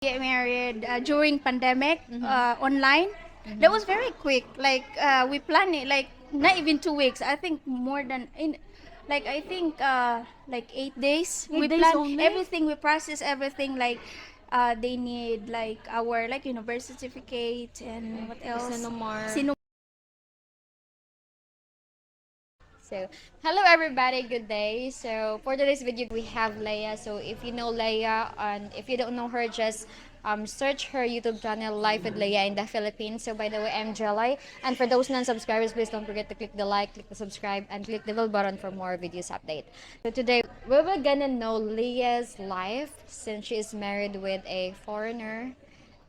Get married during pandemic online. That Mm-hmm. was very quick. Like we planned it like not even 2 weeks. I think more than in like I think like 8 days. We 8 days plan only? everything. We process everything like they need like our like birth certificate and what else. Sinomar. Sino So, hello everybody, good day. So, for today's video, we have Leia. So, if you know Leia and if you don't know her, just search her YouTube channel, Life with Leia in the Philippines. So, by the way, I'm Jelly. And for those non-subscribers, please don't forget to click the like, click the subscribe, and click the bell button for more videos update. So, today, we will gonna know Leia's life since she is married with a foreigner.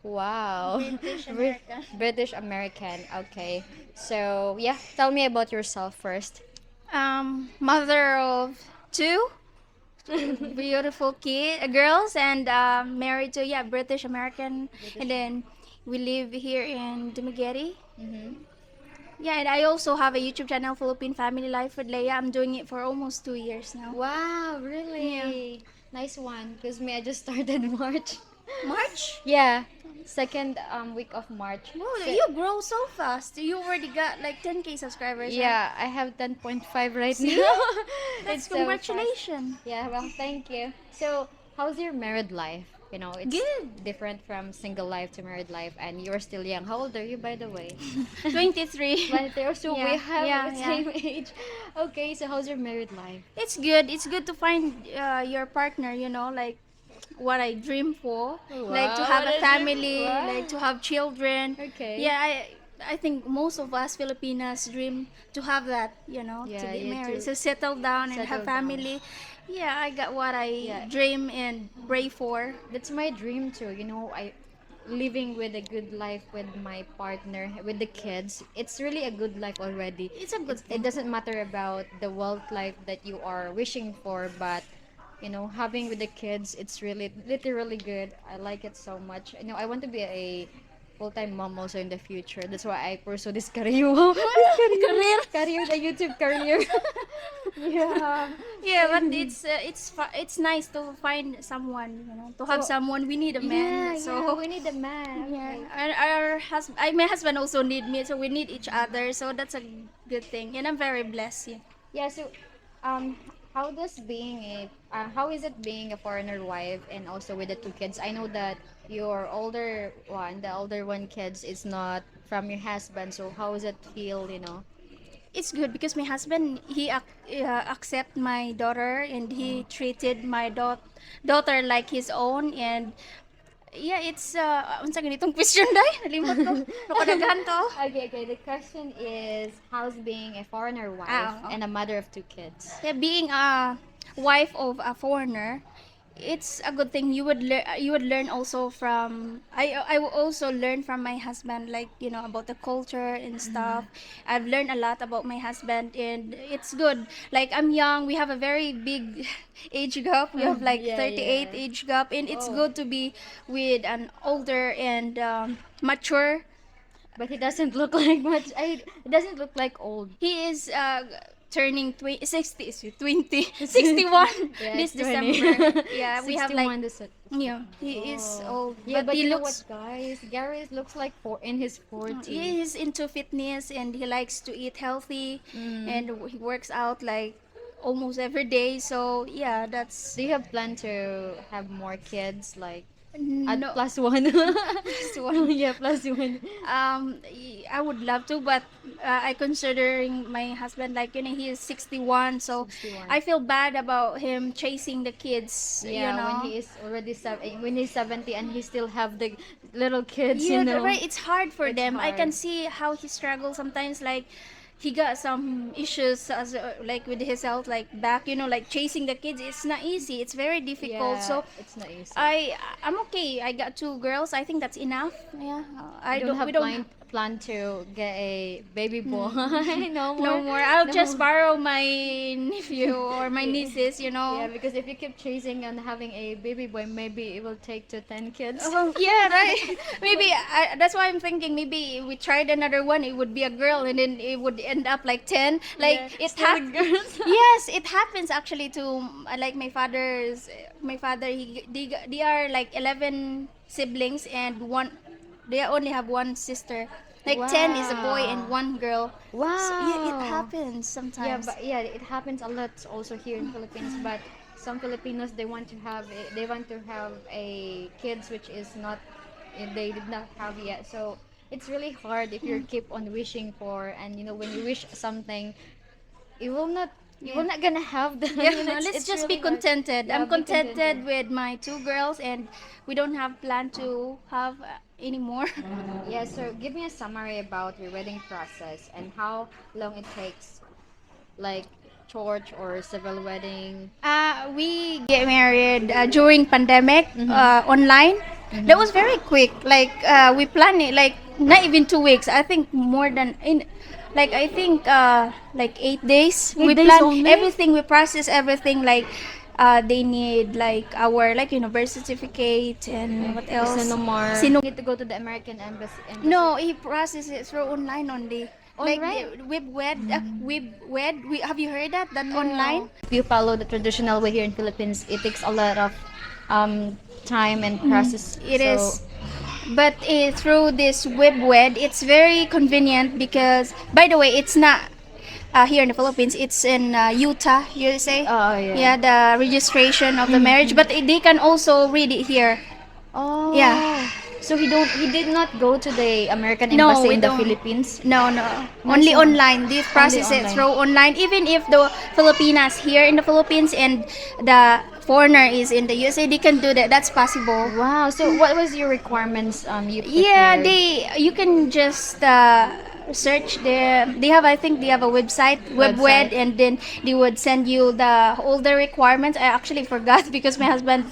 Wow. British American. British American. Okay. So, yeah, tell me about yourself first. Mother of two beautiful girls, and married to British American, and then we live here in Dumaguete. Mm-hmm. Yeah, and I also have a YouTube channel, Philippine Family Life with Leia. I'm doing it for almost 2 years now. Wow, Yeah. really? Nice one. Because me, I just started March. March? Yeah, second week of March. Whoa, So, you grow so fast. You already got like 10K subscribers, right? yeah, I have 10.5 right See? now. That's It's so fast. congratulations. Yeah, well, thank you. So, how's your married life? You know, it's Good. different from single life to married life, and you're still young. How old are you, by the way? 23. 23. So we Yeah, have yeah, the yeah. same age. Okay, so how's your married life? It's good. It's good to find your partner, like what I dream for, like to Wow, have what a a dream. family, Wow. like to have children. Okay. Yeah, I think most of us Filipinas dream to have that, to Yeah, get you married, too. to settle down and have Settle down. family. Yeah, I got what I Yeah, dream and pray for. that's my dream too. You know, I living with a good life with my partner, with the kids. It's really a good life already. It's a good It thing. doesn't matter about the wealth life that you are wishing for, but having with the kids, it's really literally good. I like it so much. I want to be a full-time mom also in the future. That's why I pursue this career. This Career. career, the YouTube career. Yeah. Yeah, but it's nice to find someone, to have So, someone. We need a yeah, man, yeah, so we need a man. yeah, Okay. our husband, my husband also need me, so we need each other. So that's a good thing, and I'm very blessed. Yeah. Yeah, so um how is it being a foreigner wife and also with the two kids? I know that your the older one kids is not from your husband, so how does it feel? It's good because my husband accept my daughter, and he treated my daughter like his own, and yeah, it's unsa ganitong question dai nalimot ko. Nakadaghan ko. Okay, okay. The question is, how's being a foreigner wife Ah, and a mother of two kids? yeah, being a wife of a foreigner, it's a good thing. You would learn also from I will also learn from my husband, like about the culture and stuff. I've learned a lot about my husband, and it's good. Like, I'm young, we have a very big age gap. We have like Yeah, 38 yeah. age gap, and it's Oh, good to be with an older and mature. but he doesn't look like much. He doesn't look like old. He is turning 60, 20, 61 Yeah, this it's 20. December. Yeah, we have 61 like, this. yeah, he is old, Yeah, but he you know looks. what, guys? Gary looks like in his 40s. He is into fitness, and he likes to eat healthy, Mm. and he works out like almost every day. So yeah, that's Do you have plan to have more kids, like add no. plus one? Plus one. Yeah, plus one. I would love to, but I considering my husband, like, he is 61, so 61. I feel bad about him chasing the kids, Yeah, when he is already when he's 70 and he still have the little kids, Yeah, right. It's hard for It's them. I can hard. see how he struggles sometimes. Like, he got some issues as like with his health, like back. Like chasing the kids. It's not easy. It's very difficult. Yeah, So it's not easy. I'm okay. I got two girls. I think that's enough. Yeah. You I don't don't. have We don't. plan plan to get a baby boy. No more. No more. I'll just No. borrow my nephew or my Yeah. nieces, you Yeah, know. because if you keep chasing and having a baby boy, maybe it will take to 10 kids. Oh, yeah, right. Maybe that's why I'm thinking maybe we tried another one, it would be a girl, and then it would end up like 10. Yeah, Like it still ha- the girls. Yes, it happens actually to like my father they are like 11 siblings and one they only have one sister. Like 10 is a boy and Wow. one girl. So, yeah, it Wow. happens Yeah, sometimes. but yeah, it happens a lot also here in Philippines. But some Filipinos they want to have a kids which is not they did not have yet. So it's really hard if you keep on wishing for, and you know when you wish something, you will not you will Yeah. not gonna have the Yeah, you know, let's it's just be really hard. contented. Yeah, I'm be contented. contented with my two girls, and we don't have plan to have anymore. Yeah, so give me a summary about your wedding process and how long it takes, like church or civil wedding. We get married during pandemic Mm-hmm. online. That Mm-hmm. was very quick. Like we planned it like not even 2 weeks. I think more than in like I think like 8 days. We 8 days plan only? everything. We process everything like they need like our like birth certificate and what else. Sinomar. Sino Need to go to the American embassy. No, he processes it through online only. All Like right. we have you heard that online? No. If you follow the traditional way here in Philippines, it takes a lot of time and process. It So, is. But through this web, it's very convenient because, by the way, it's not here in the Philippines. It's in Utah, USA. oh yeah. Yeah, the registration of the marriage. But they can also read it here. Yeah. Oh. So he did not go to the American No, embassy we in the don't. Philippines. No, no. Nice Only one. online. They Only process it online. through online. Even if the Filipinas here in the Philippines and the foreigner is in the USA, they can do that. That's possible. Wow. So what was your requirements you Yeah, prepared? you can just search they have I think they have a website Website. and then they would send you all the requirements. I actually forgot because my husband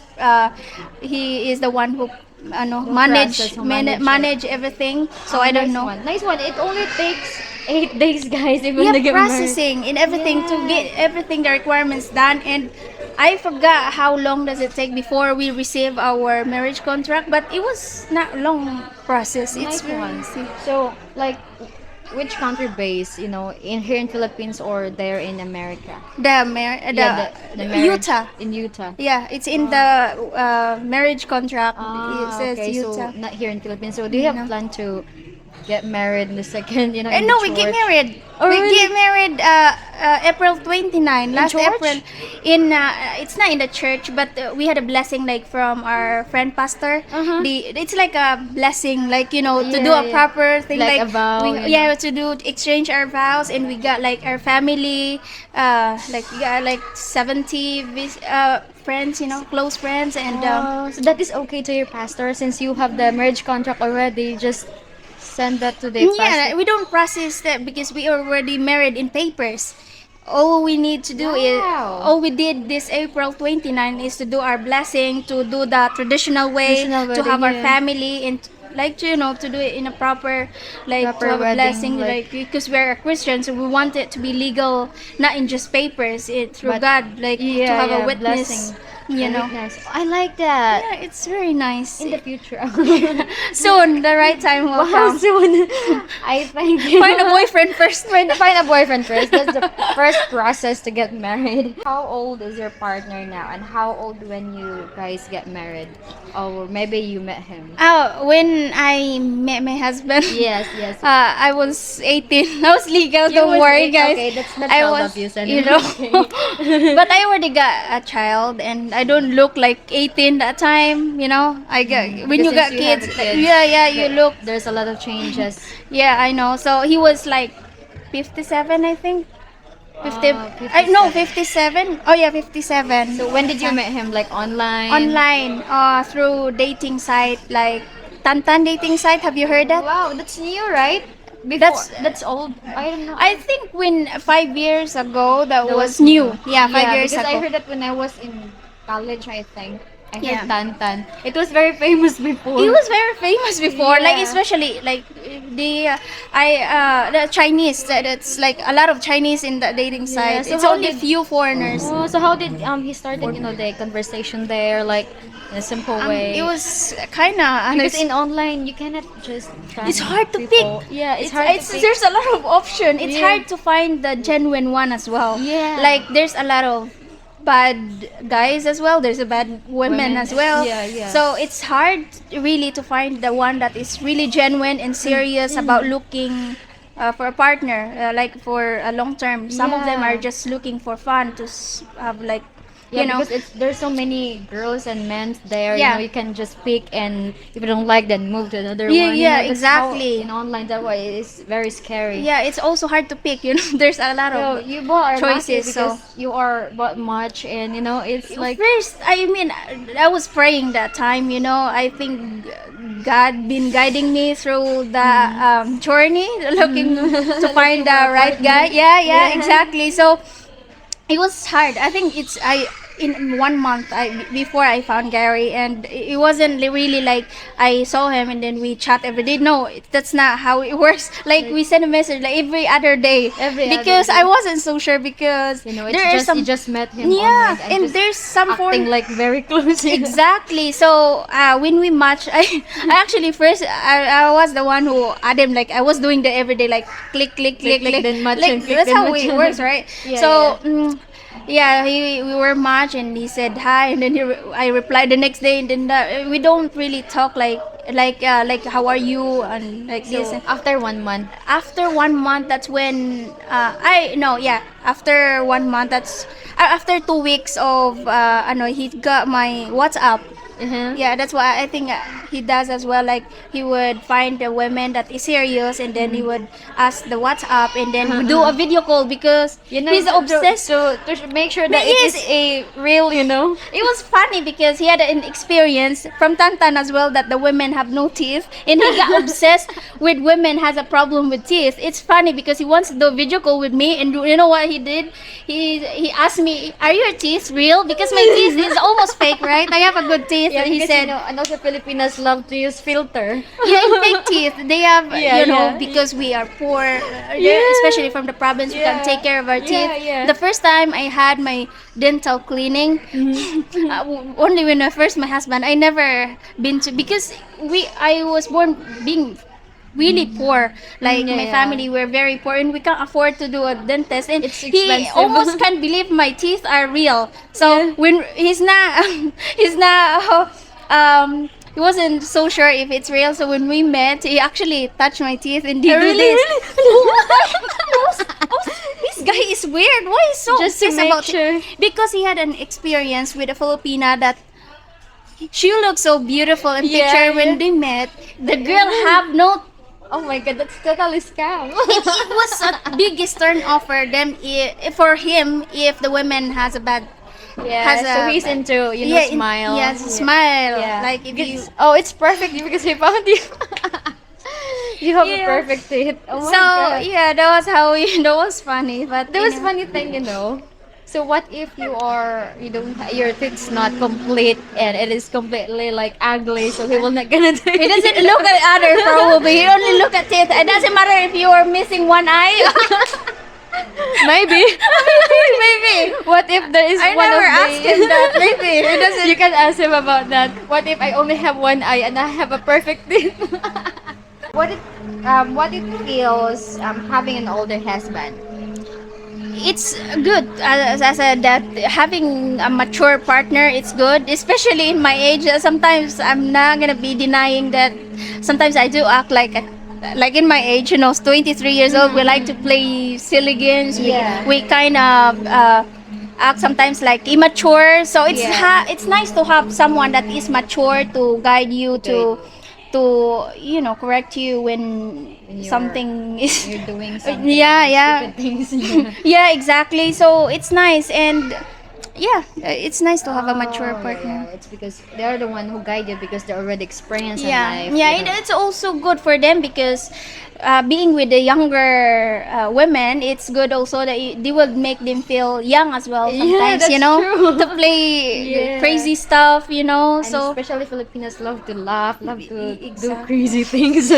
he is the one who Who process, who manage it. manage everything, so I don't Nice know. one. Nice one. It only takes 8 days, guys, if you Yeah, want to get married. processing and everything to Yeah. get everything the requirements done. And I forgot how long does it take before we receive our marriage contract, but it was not long process. It's Nice very one. easy. So, like, which country base, in here in Philippines or there in America? Yeah, the marriage Utah. in Utah. Yeah, it's in the marriage contract. It Ah, says okay. So Utah. not here in Philippines. So do you have No. plan to get married in the second, And in the no, we get church? married. Oh, We really? get married April 29, last church? April. In it's not in the church, but we had a blessing like from our friend pastor. Uh-huh. It's like a blessing, like to do Yeah, a yeah. proper thing, Like like a vow, we you yeah know. to do exchange our vows, and we got like our family, like we got like 70 friends, close friends, and Oh, so that is okay to your pastor since you have the marriage contract already. Just send that to the yeah, pastor. we don't process that because we already married in papers. All we need to do is Wow. all we did this April 29 is to do our blessing, to do the traditional way, Traditional to wedding, have our yeah. family, and like to do it in a proper, like to Proper have a wedding, blessing, like, like because we're a Christian, so we want it to be legal, not in just papers, through but God, like to yeah, have a yeah, witness, blessing, you a know. witness. I like that. Yeah, it's very nice. In the future. Soon, the right time will Wow, come. soon. I thank you. Find a boyfriend first. Find a boyfriend first. That's the first process to get married. How old is your partner now, and how old when you guys get married? Or maybe you met him. Oh, when I met my husband, Yes, yes. I was 18. I was legal. You Don't was worry, eight- guys. Okay, that's not I child was, abuse you anyway. know, Okay. but I already got a child, and I don't look like 18 that time. I got when you Because got since you have kids, a kid, yeah, you look, There's a lot of changes. yeah, I know. So he was like 57, I think. 50, I no 57. 57. Oh yeah, 57. So when did you meet him? Like online? Online, through dating site like Tantan dating site. Have you heard that? Wow, that's new, right? Before That's that's old. I don't know. I think when 5 years ago that That was was new. new. Yeah, 5 years because I ago. heard that when I was in college, I think. I heard Yeah. Tantan. It was very famous before. He was very famous before, like Yeah. especially like the Chinese. That's like a lot of Chinese in the dating Yeah. site. So It's how only did few foreigners. Oh, so how did he started, the conversation there, like in a simple It way? was kind of Because in online you cannot just chat it's hard to pick. people. Yeah, it's hard to pick. There's a lot of option. It's Yeah. hard to find the genuine one as well. Yeah. Like there's a lot of bad guys as well. There's a bad women as well. Yeah, yeah. So it's hard really to find the one that is really genuine and serious about looking for a partner, like for a long term. Some of them Yeah. are just looking for fun to have like Yeah, you know. because there's so many girls and men there. Yeah. You can just pick, and if you don't like, then move to another Yeah, one. yeah, That's how exactly. in online, that way it's very scary. Yeah, it's also hard to pick. There's a lot So of you both are lucky choices. because So you are but much, and it's like first, I mean, I was praying that time. I think God been guiding me through the journey, looking to find the right guy. Yeah, yeah, exactly. So it was hard. I think it's I in 1 month before I found Gary, and it wasn't really like I saw him and then we chat every day. No, that's not how it works. Like we send a message like every other day Every other because day. I wasn't so sure because it's there are just some you just met him yeah, online and just there's some acting like very close. exactly. So when we match, I actually first I was the one who added like I was doing the everyday like click click click click, then match like and click, that's then how match. it works, right? Yeah, So yeah. yeah, we were matched and he said hi and then I replied the next day and then we don't really talk like how are you and like this. So after 1 month, After 1 month, that's when I no yeah after 1 month that's after 2 weeks of he got my WhatsApp. Yeah, that's why I think he does as well. Like he would find the women that is serious, and then he would ask the WhatsApp, and then we do a video call because he's obsessed. to make sure that He it is. is a real, It was funny because he had an experience from Tantan as well that the women have no teeth, and he got obsessed with women has a problem with teeth. It's funny because he wants to do a video call with me, and you know what he did? He asked me, "Are your teeth real?" Because my teeth is almost fake, right? I have a good teeth. Yeah, And he because, said, and also Filipinas love to use filter. yeah, in fake teeth, they have, Yeah, yeah. because we are poor, Yeah. especially from the province, we Yeah. can take care of our teeth. Yeah, yeah. The first time I had my dental cleaning, only when I first my husband, I never been to, because I was born being really poor, like Yeah, my yeah. family were very poor and we can't afford to do a dentist, and It's he expensive. almost can't believe my teeth are real. So when he's not he's not he wasn't so sure if it's real, so when we met he actually touched my teeth and he did Really? this. This guy is weird. Why is so Just to obsessed make about sure. it? Because he had an experience with a Filipina that she looked so beautiful in Yeah, picture. When yeah. they met, the girl have no. Oh my god, that's totally scam. It was a biggest turn off for them, for him, if the woman has a bad. Yeah, Has so a- he's into smile. Yes, smile. Yeah. Like if you. Oh, it's perfect because he found you. You have a Yeah. perfect teeth. Oh my So god. yeah, that was how we. That was funny, but There was anyway. funny thing. So what if you don't your teeth's not complete and it is completely like ugly, so he will not gonna do He it. doesn't look at other probably. He only look at it. It doesn't matter if you are missing one eye. Maybe. Maybe. What if there is I one never of the asked him that. Maybe it doesn't. You can ask him about that. What if I only have one eye and I have a perfect teeth? What it feels having an older husband? It's good, as I said, that having a mature partner, it's good, especially in my age. Sometimes I'm not gonna be denying that sometimes I do act like in my age, 23 years old, we like to play silly games. Yeah. We kind of act sometimes like immature, so Yeah. it's nice to have someone that is mature to guide you to correct you when When something is You're doing something. yeah Stupid things. yeah, exactly. So it's nice, and yeah, it's nice to have a mature Oh, partner. yeah. It's because they're the one who guide you because they're already experienced Yeah, in life. yeah, and it's also good for them because being with the younger women, it's good also that they will make them feel young as well. Yeah, Sometimes, that's true. to play Yeah. crazy stuff, And so especially Filipinos love to laugh, love to do Exactly. crazy things.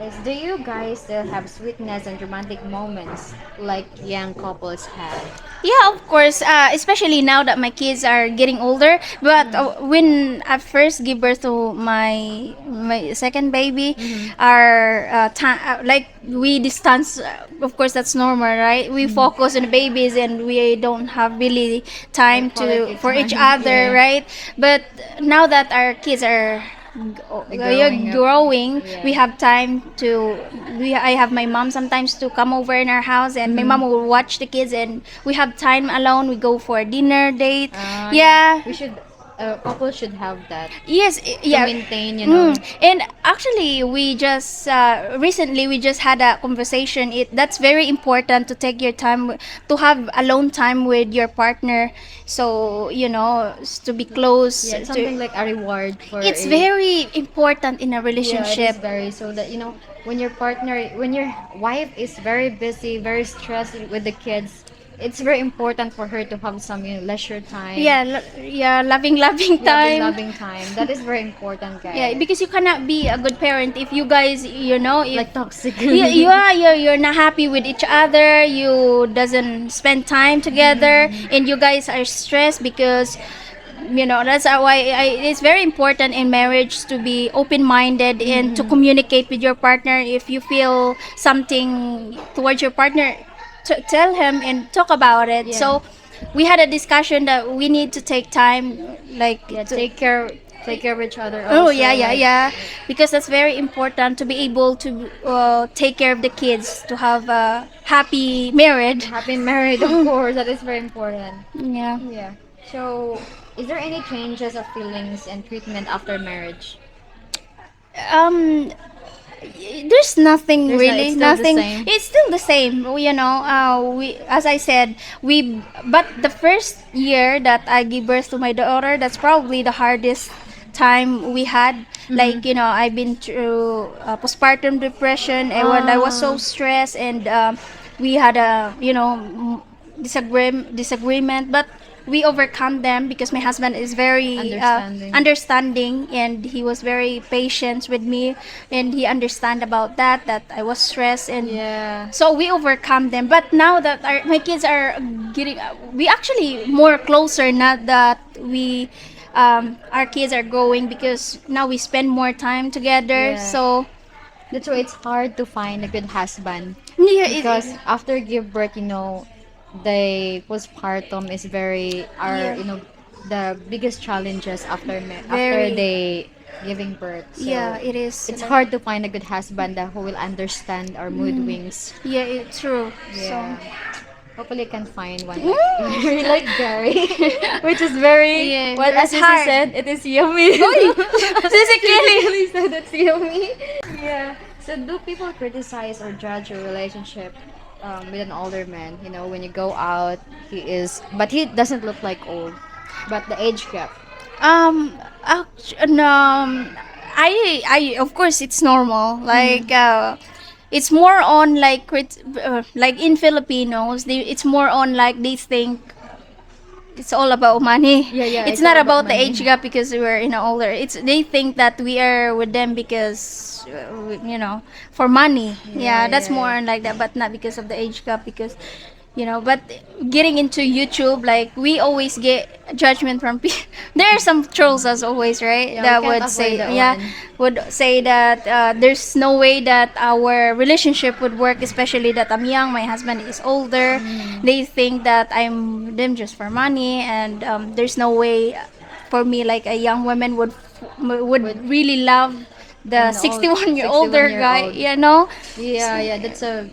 Is do you guys still have sweetness and romantic moments like young couples had? Yeah, of course. Especially now that my kids are getting older. But when I first give birth to my second baby, Mm-hmm. our time like we distance. Of course, that's normal, right? We focus on the babies, and we don't have really time Like to quality for each time. other, Yeah. right? But now that our kids are Like growing up. growing, we Yeah. have time to I have my mom sometimes to come over in our house, and my mom Mm-hmm. will watch the kids, and we have time alone. We go for a dinner date. Yeah. Yeah. We should. Couples should have that Yes, to yeah. maintain. And actually, we just recently we just had a conversation. It that's very important to take your time to have alone time with your partner. So to be close. Yeah, it's something like a reward for It's a. very important in a Yeah, it is relationship. very so that when your partner, when your wife is very busy, very stressed with the kids, it's very important for her to have some leisure time, Yeah, yeah, loving loving time. loving time. That is very important, Yeah, guys. because you cannot be a good parent if you guys, if Like toxic. you're not happy with each other, you doesn't spend time together, and you guys are stressed because that's why it's very important in marriage to be open-minded and to communicate with your partner. If you feel something towards your partner, tell him and talk about it. Yeah. So we had a discussion that we need to take time, like Yeah, to, take care of each other oh also. yeah, yeah, Like, yeah, because that's very important to be able to take care of the kids, to have a happy marriage. happy married, of course. That is very important. Yeah. Yeah. So, is there any changes of feelings and treatment after marriage? um there's nothing There's not. It's really, still the nothing. same. It's still the same. We, as I said, we but the first year that I gave birth to my daughter, that's probably the hardest time we had. Like, I've been through postpartum depression, and when I was so Ah, stressed, and we had a disagreement, but we overcome them because my husband is very understanding. understanding, and he was very patient with me, and he understand about that I was stressed, and Yeah. so we overcome them. But now that my kids are getting, we actually more closer now that we our kids are growing, because now we spend more time together. Yeah. So That's why it's hard to find a good husband yeah, because after give birth, the postpartum is very are yeah, the biggest challenges after very, they giving birth. yeah, So it is it's like, hard to find a good husband that who will understand our mood wings. yeah, it's true. Yeah. So Hopefully, can find one like Mm. like Gary, which is very Yeah, well as it's Sissy hard. said, it is yummy. Oy! Sisi Kelly! Really said it's yummy. Yeah. So, do people criticize or judge your relationship with an older man? When you go out, but he doesn't look like old, but the age gap. Um, no, I, of course, it's normal. Like, it's more on like, like in Filipinos, it's more on like they think it's all about money. Yeah, yeah, It's it's all not about about the money. age gap because we're older. It's they think that we are with them because for money. Yeah, Yeah, that's yeah, more yeah. on like that, but not because of the age gap. Because but getting into YouTube, like we always get judgment from people. There are some trolls as always, right? Yeah, we That can't would avoid say, that yeah, one. would say that there's no way that our relationship would work, especially that I'm young, my husband is older. They think that I'm with them just for money, and there's no way for me, like a young woman, would Would really love the an old 61-year 61 older year guy, old. Yeah, yeah, that's a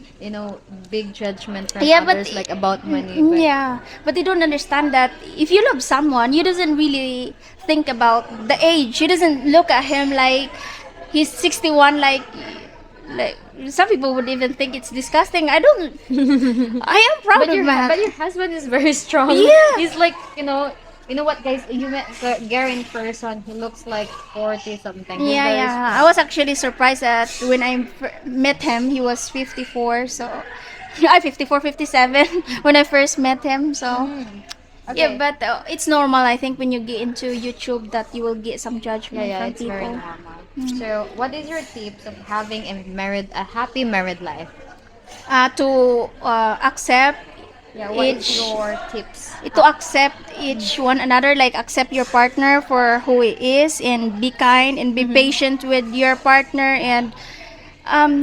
big judgment from Yeah, but others like about money, but yeah, but they don't understand that if you love someone, you doesn't really think about the age. You doesn't look at him like he's 61. Like some people would even think it's disgusting. I don't. I am proud but of your my. but your husband is very strong. Yeah. He's like what, guys, you met Gary in person, he looks like 40 something. He's Yeah, very yeah. I strong. was actually surprised that when I met him, he was 54. So, I 54, 57 when I first met him. So. Yeah, Okay. but it's normal. I think when you get into YouTube, that you will get some Yeah, judgment yeah, from it's very people. normal. So, what is your tips of having a happy married life? To accept Yeah, what is each your tips? to accept each one another, like accept your partner for who he is, and be kind and be Mm-hmm. patient with your partner, and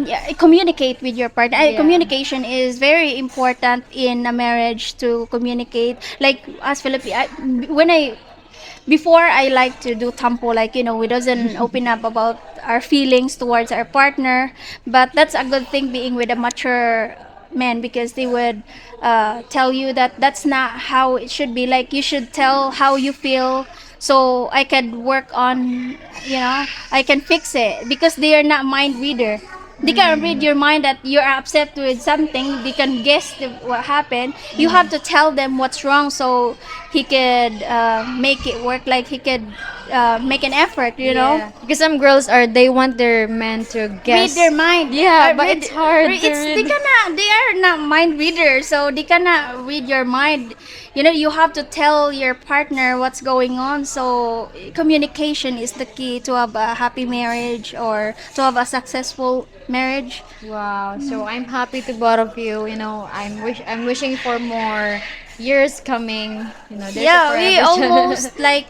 yeah, communicate with your partner. Yeah. Communication is very important in a marriage, to communicate. Like as when I before, I like to do tampo, like we doesn't open up about our feelings towards our partner. But that's a good thing being with a mature man, because they would tell you that that's not how it should be. Like you should tell how you feel, so I can work on, I can fix it, because they are not mind reader. They can read your mind that you're upset with something. They can guess what happened. You have to tell them what's wrong, so he could make it work. Like he could make an effort. Yeah, because some girls are they want their man to Read guess. their mind. Yeah, but it's hard to It's they read. cannot. They are not mind readers, so they cannot read your mind. You have to tell your partner what's going on. So communication is the key to have a happy marriage, or to have a successful marriage. Wow, so I'm happy to both of you. I'm wishing for more years coming. There's a Yeah, we forever. almost like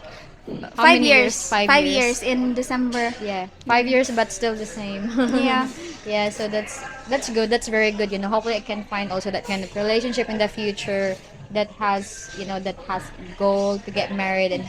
How many years? 5 five years. years in December. Yeah, 5 years, but still the same. Yeah. Yeah, so that's good. That's very good. Hopefully I can find also that kind of relationship in the future that has goal to get married and